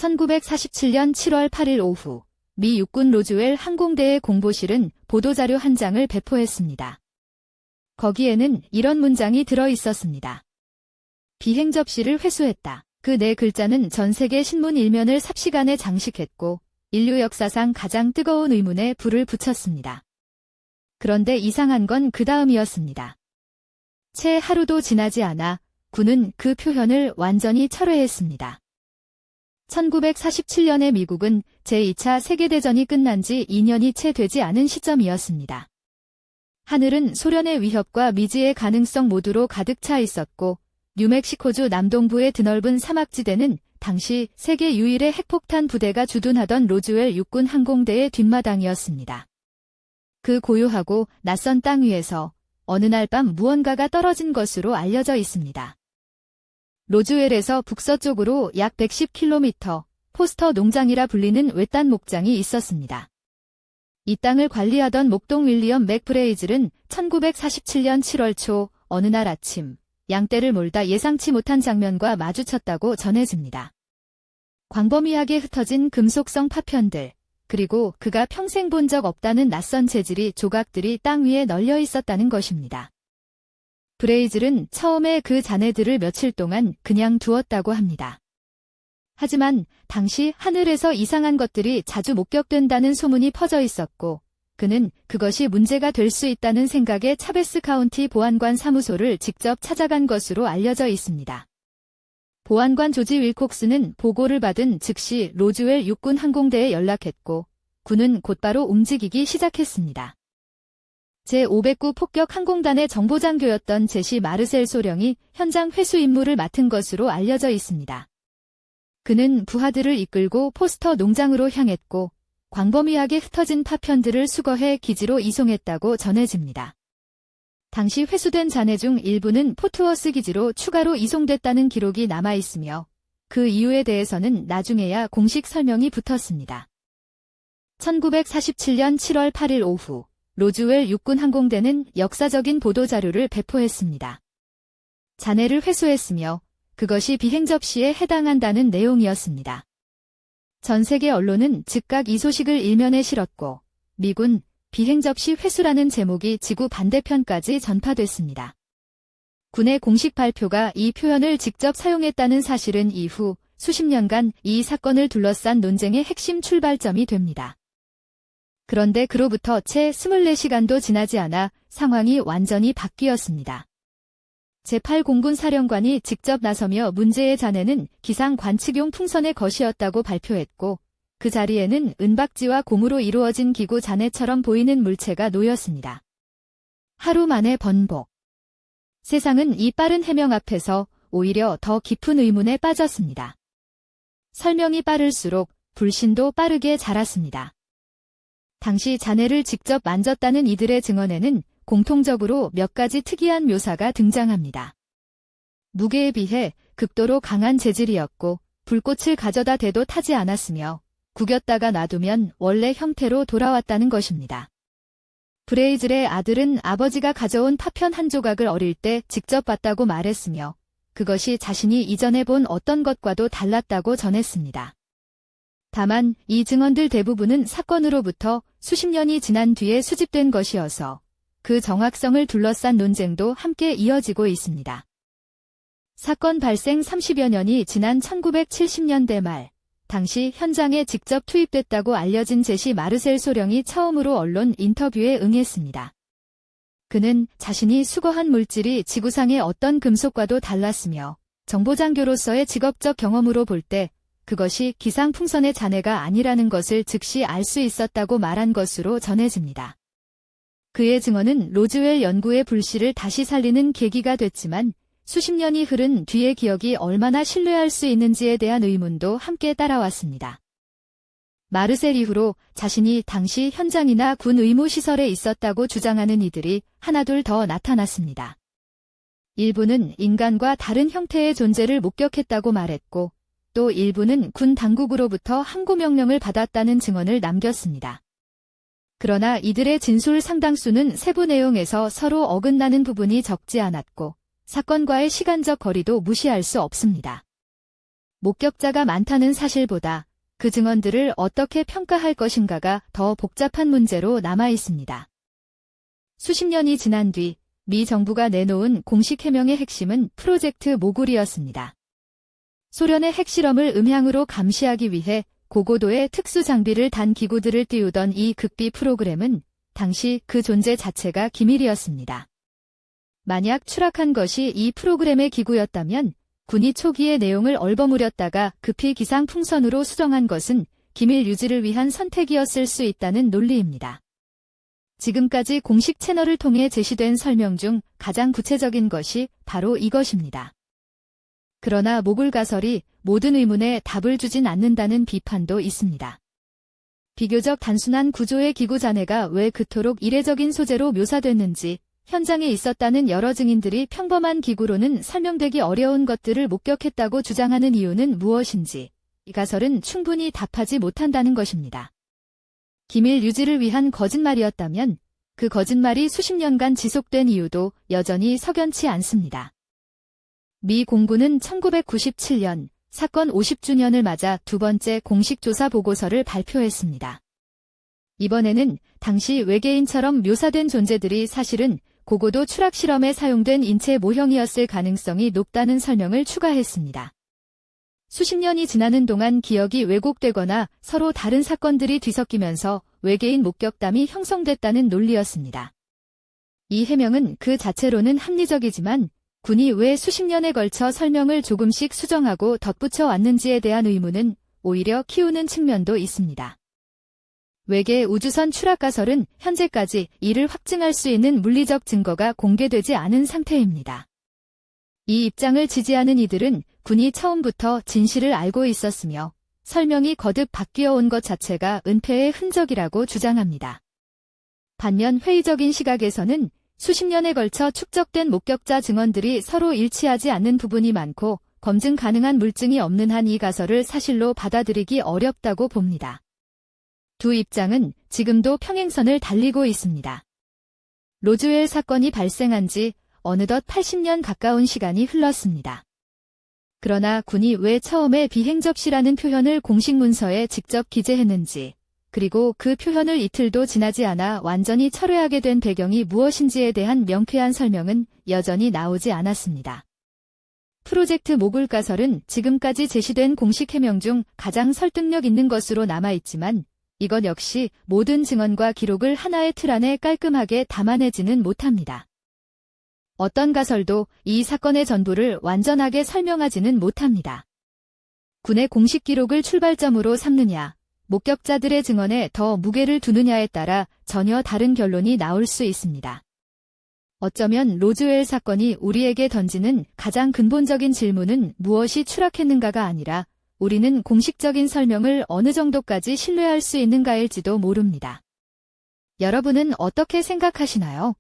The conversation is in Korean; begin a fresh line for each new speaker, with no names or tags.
1947년 7월 8일 오후 미 육군 로즈웰 항공대의 공보실은 보도자료 한 장을 배포했습니다. 거기에는 이런 문장이 들어 있었습니다. 비행 접시를 회수했다. 그 네 글자는 전 세계 신문 일면을 삽시간에 장식했고 인류 역사상 가장 뜨거운 의문에 불을 붙였습니다. 그런데 이상한 건 그 다음이었습니다. 채 하루도 지나지 않아 군은 그 표현을 완전히 철회했습니다. 1947년에 미국은 제2차 세계대전이 끝난 지 2년이 채 되지 않은 시점이었습니다. 하늘은 소련의 위협과 미지의 가능성 모두로 가득 차 있었고 뉴멕시코주 남동부의 드넓은 사막지대는 당시 세계 유일의 핵폭탄 부대가 주둔하던 로즈웰 육군 항공대의 뒷마당이었습니다. 그 고요하고 낯선 땅 위에서 어느 날 밤 무언가가 떨어진 것으로 알려져 있습니다. 로즈웰에서 북서쪽으로 약 110km, 포스터 농장이라 불리는 외딴 목장이 있었습니다. 이 땅을 관리하던 목동 윌리엄 맥브레이즐은 1947년 7월 초 어느 날 아침 양떼를 몰다 예상치 못한 장면과 마주쳤다고 전해집니다. 광범위하게 흩어진 금속성 파편들, 그리고 그가 평생 본 적 없다는 낯선 재질이 조각들이 땅 위에 널려 있었다는 것입니다. 브레이즐은 처음에 그 잔해들을 며칠 동안 그냥 두었다고 합니다. 하지만 당시 하늘에서 이상한 것들이 자주 목격된다는 소문이 퍼져 있었고 그는 그것이 문제가 될 수 있다는 생각에 차베스 카운티 보안관 사무소를 직접 찾아간 것으로 알려져 있습니다. 보안관 조지 윌콕스는 보고를 받은 즉시 로즈웰 육군 항공대에 연락했고 군은 곧바로 움직이기 시작했습니다. 제509 폭격 항공단의 정보장교였던 제시 마르셀 소령이 현장 회수 임무를 맡은 것으로 알려져 있습니다. 그는 부하들을 이끌고 포스터 농장으로 향했고 광범위하게 흩어진 파편들을 수거해 기지로 이송했다고 전해집니다. 당시 회수된 잔해 중 일부는 포트워스 기지로 추가로 이송됐다는 기록이 남아있으며 그 이유에 대해서는 나중에야 공식 설명이 붙었습니다. 1947년 7월 8일 오후 로즈웰 육군 항공대는 역사적인 보도자료를 배포했습니다. 잔해를 회수했으며 그것이 비행 접시에 해당한다는 내용이었습니다. 전 세계 언론은 즉각 이 소식을 일면에 실었고 미군 비행 접시 회수라는 제목이 지구 반대편까지 전파됐습니다. 군의 공식 발표가 이 표현을 직접 사용했다는 사실은 이후 수십 년간 이 사건을 둘러싼 논쟁의 핵심 출발점이 됩니다. 그런데 그로부터 채 24시간도 지나지 않아 상황이 완전히 바뀌었습니다. 제8공군 사령관이 직접 나서며 문제의 잔해는 기상 관측용 풍선의 것이었다고 발표했고 그 자리에는 은박지와 고무로 이루어진 기구 잔해처럼 보이는 물체가 놓였습니다. 하루 만에 번복. 세상은 이 빠른 해명 앞에서 오히려 더 깊은 의문에 빠졌습니다. 설명이 빠를수록 불신도 빠르게 자랐습니다. 당시 잔해를 직접 만졌다는 이들의 증언에는 공통적으로 몇 가지 특이한 묘사가 등장합니다. 무게에 비해 극도로 강한 재질이었고 불꽃을 가져다 대도 타지 않았으며 구겼다가 놔두면 원래 형태로 돌아왔다는 것입니다. 브레이즐의 아들은 아버지가 가져온 파편 한 조각을 어릴 때 직접 봤다고 말했으며 그것이 자신이 이전에 본 어떤 것과도 달랐다고 전했습니다. 다만 이 증언들 대부분은 사건으로부터 수십 년이 지난 뒤에 수집된 것이어서 그 정확성을 둘러싼 논쟁도 함께 이어지고 있습니다. 사건 발생 30여 년이 지난 1970년대 말, 당시 현장에 직접 투입됐다고 알려진 제시 마르셀 소령이 처음으로 언론 인터뷰에 응했습니다. 그는 자신이 수거한 물질이 지구상의 어떤 금속과도 달랐으며 정보장교로서의 직업적 경험으로 볼 때 그것이 기상풍선의 잔해가 아니라는 것을 즉시 알 수 있었다고 말한 것으로 전해집니다. 그의 증언은 로즈웰 연구의 불씨를 다시 살리는 계기가 됐지만 수십 년이 흐른 뒤의 기억이 얼마나 신뢰할 수 있는지에 대한 의문도 함께 따라왔습니다. 마르셀 이후로 자신이 당시 현장이나 군 의무시설에 있었다고 주장하는 이들이 하나둘 더 나타났습니다. 일부는 인간과 다른 형태의 존재를 목격했다고 말했고 또 일부는 군 당국으로부터 항구명령을 받았다는 증언을 남겼습니다. 그러나 이들의 진술 상당수는 세부 내용에서 서로 어긋나는 부분이 적지 않았고 사건과의 시간적 거리도 무시할 수 없습니다. 목격자가 많다는 사실보다 그 증언들을 어떻게 평가할 것인가가 더 복잡한 문제로 남아 있습니다. 수십 년이 지난 뒤 미 정부가 내놓은 공식 해명의 핵심은 프로젝트 모굴이었습니다. 소련의 핵실험을 음향으로 감시하기 위해 고고도의 특수 장비를 단 기구들을 띄우던 이 극비 프로그램은 당시 그 존재 자체가 기밀이었습니다. 만약 추락한 것이 이 프로그램의 기구였다면 군이 초기의 내용을 얼버무렸다가 급히 기상풍선으로 수정한 것은 기밀 유지를 위한 선택이었을 수 있다는 논리입니다. 지금까지 공식 채널을 통해 제시된 설명 중 가장 구체적인 것이 바로 이것입니다. 그러나 모굴 가설이 모든 의문에 답을 주진 않는다는 비판도 있습니다. 비교적 단순한 구조의 기구 잔해가 왜 그토록 이례적인 소재로 묘사됐는지, 현장에 있었다는 여러 증인들이 평범한 기구로는 설명되기 어려운 것들을 목격했다고 주장하는 이유는 무엇인지, 이 가설은 충분히 답하지 못한다는 것입니다. 기밀 유지를 위한 거짓말이었다면 그 거짓말이 수십 년간 지속된 이유도 여전히 석연치 않습니다. 미 공군은 1997년 사건 50주년을 맞아 두 번째 공식 조사 보고서를 발표했습니다. 이번에는 당시 외계인처럼 묘사된 존재들이 사실은 고고도 추락 실험에 사용된 인체 모형이었을 가능성이 높다는 설명을 추가했습니다. 수십 년이 지나는 동안 기억이 왜곡되거나 서로 다른 사건들이 뒤섞이면서 외계인 목격담이 형성됐다는 논리였습니다. 이 해명은 그 자체로는 합리적이지만 군이 왜 수십 년에 걸쳐 설명을 조금씩 수정하고 덧붙여 왔는지에 대한 의문은 오히려 키우는 측면도 있습니다. 외계 우주선 추락 가설은 현재까지 이를 확증할 수 있는 물리적 증거가 공개되지 않은 상태입니다. 이 입장을 지지하는 이들은 군이 처음부터 진실을 알고 있었으며 설명이 거듭 바뀌어 온 것 자체가 은폐의 흔적이라고 주장합니다. 반면 회의적인 시각에서는 수십 년에 걸쳐 축적된 목격자 증언들이 서로 일치하지 않는 부분이 많고 검증 가능한 물증이 없는 한 이 가설을 사실로 받아들이기 어렵다고 봅니다. 두 입장은 지금도 평행선을 달리고 있습니다. 로즈웰 사건이 발생한 지 어느덧 80년 가까운 시간이 흘렀습니다. 그러나 군이 왜 처음에 비행접시라는 표현을 공식 문서에 직접 기재했는지, 그리고 그 표현을 이틀도 지나지 않아 완전히 철회하게 된 배경이 무엇인지에 대한 명쾌한 설명은 여전히 나오지 않았습니다. 프로젝트 모굴 가설은 지금까지 제시된 공식 해명 중 가장 설득력 있는 것으로 남아있지만 이것 역시 모든 증언과 기록을 하나의 틀 안에 깔끔하게 담아내지는 못합니다. 어떤 가설도 이 사건의 전부를 완전하게 설명하지는 못합니다. 군의 공식 기록을 출발점으로 삼느냐, 목격자들의 증언에 더 무게를 두느냐에 따라 전혀 다른 결론이 나올 수 있습니다. 어쩌면 로즈웰 사건이 우리에게 던지는 가장 근본적인 질문은 무엇이 추락했는가가 아니라 우리는 공식적인 설명을 어느 정도까지 신뢰할 수 있는가일지도 모릅니다. 여러분은 어떻게 생각하시나요?